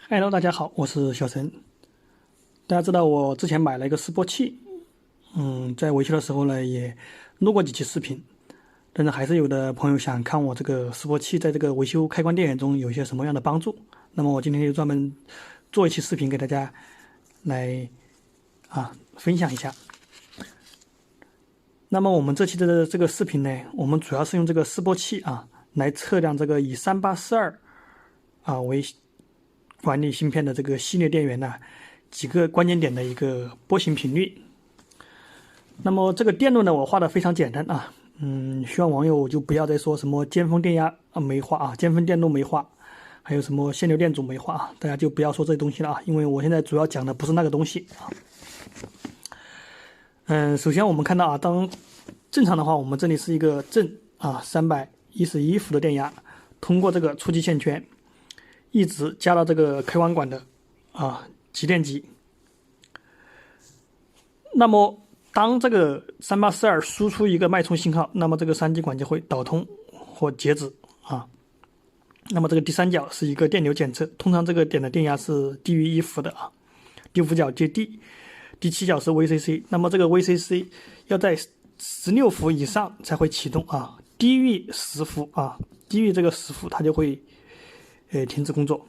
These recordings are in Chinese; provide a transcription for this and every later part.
Hello，大家好，我是小陈。大家知道我之前买了一个示波器，在维修的时候呢也录过几期视频，但是还是有的朋友想看我这个示波器在这个维修开关电源中有一些什么样的帮助。那么我今天就专门做一期视频给大家来分享一下。那么我们这期的这个视频呢，我们主要是用这个示波器来测量这个以3842为管理芯片的这个系列电源几个关键点的一个波形频率。那么这个电路呢，我画的非常简单希望网友就不要再说什么尖峰电压没画尖峰电路没画，还有什么限流电阻没画大家就不要说这些东西了因为我现在主要讲的不是那个东西首先我们看到当正常的话，我们这里是一个正311伏的电压，通过这个初级线圈一直加到这个开关管的极电极。那么当这个3842输出一个脉冲信号，那么这个三极管就会导通或截止那么这个第三角是一个电流检测，通常这个点的电压是低于1伏的第五角接地，第七角是 VCC。那么这个 VCC 要在16伏以上才会启动低于10伏低于这个10伏它就会停止工作。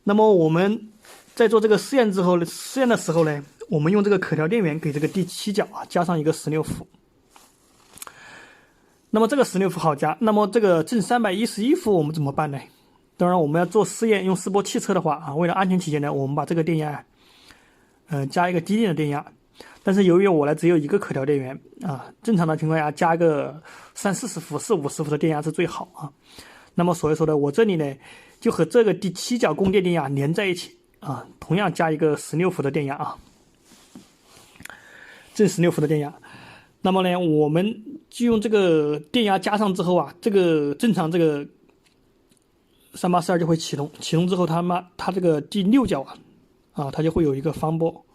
那么我们在做这个试验的时候呢，我们用这个可调电源给这个第七角加上一个16伏。那么这个16伏好加，那么这个正311伏我们怎么办呢？当然我们要做试验用示波器测的话为了安全起见呢，我们把这个电压加一个低电的电压。但是由于我呢只有一个可调电源正常的情况下加个30-40伏、40-50伏的电压是最好那么所以说呢，我这里呢就和这个第七角供电电压连在一起同样加一个16伏的电压正16伏的电压。那么呢，我们就用这个电压加上之后这个正常这个3842就会启动之后它这个第六角它就会有一个方波。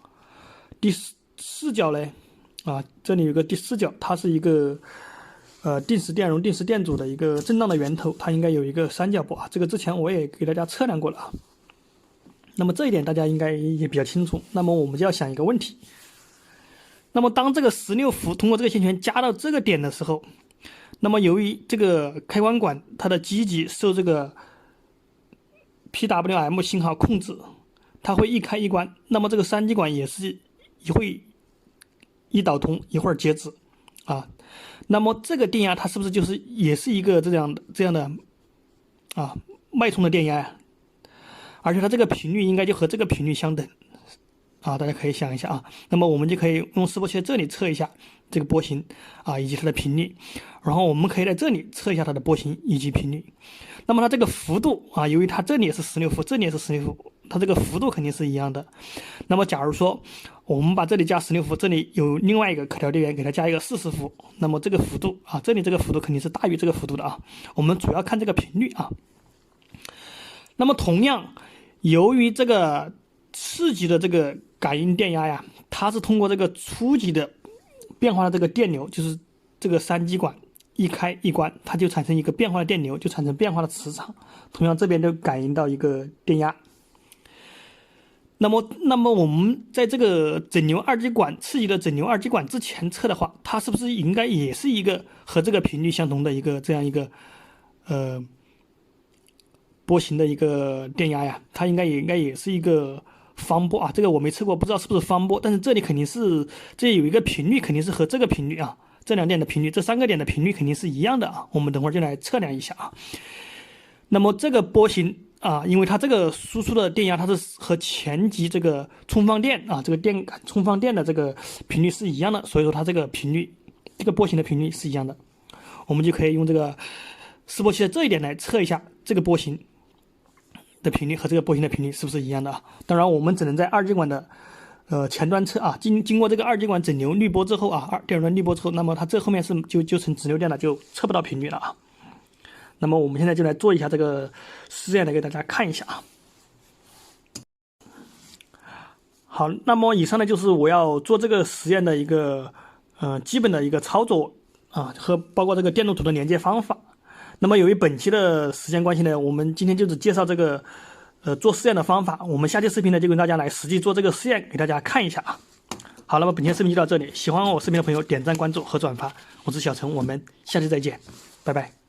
第四角呢这里有个第四角，它是一个定时电容、定时电阻的一个震荡的源头，它应该有一个三角波这个之前我也给大家测量过了那么这一点大家应该也比较清楚。那么我们就要想一个问题，那么当这个16伏通过这个线圈加到这个点的时候，那么由于这个开关管它的机极受这个 PWM 信号控制，它会一开一关，那么这个三极管也是会一导通一会儿截止那么这个电压它是不是也是一个这样的脉冲的电压而且它这个频率应该就和这个频率相等大家可以想一下那么我们就可以用示波器在这里测一下这个波形以及它的频率，然后我们可以在这里测一下它的波形以及频率。那么它这个幅度由于它这里也是16伏，这里也是16伏，它这个幅度肯定是一样的。那么假如说我们把这里加16伏，这里有另外一个可调电源给它加一个40伏，那么这个幅度这里这个幅度肯定是大于这个幅度的我们主要看这个频率那么同样，由于这个次级的这个感应电压它是通过这个初级的变化的这个电流，就是这个三极管一开一关，它就产生一个变化的电流，就产生变化的磁场。同样这边就感应到一个电压。那么我们在这个整流二极管次级的整流二极管之前测的话，它是不是应该也是一个和这个频率相同的这样一个波形的一个电压它应该也是一个方波这个我没测过，不知道是不是方波，但是这里肯定是这里有一个频率，肯定是和这个频率这两点的频率，这三个点的频率肯定是一样的我们等会儿就来测量一下那么这个波形因为它这个输出的电压它是和前级这个充放电这个电感充放电的这个频率是一样的，所以说它这个频率这个波形的频率是一样的，我们就可以用这个示波器的这一点来测一下这个波形的频率和这个波形的频率是不是一样的当然我们只能在二极管的前端测经过这个二极管整流滤波之后电容滤波之后，那么它这后面是就成直流电了，就测不到频率了那么我们现在就来做一下这个实验来给大家看一下好，那么以上呢就是我要做这个实验的一个基本的一个操作和包括这个电路图的连接方法。那么由于本期的时间关系呢，我们今天就只介绍这个做试验的方法。我们下期视频呢就跟大家来实际做这个试验，给大家看一下啊。好，那么本期视频就到这里，喜欢我视频的朋友点赞、关注和转发。我是小陈，我们下期再见，拜拜。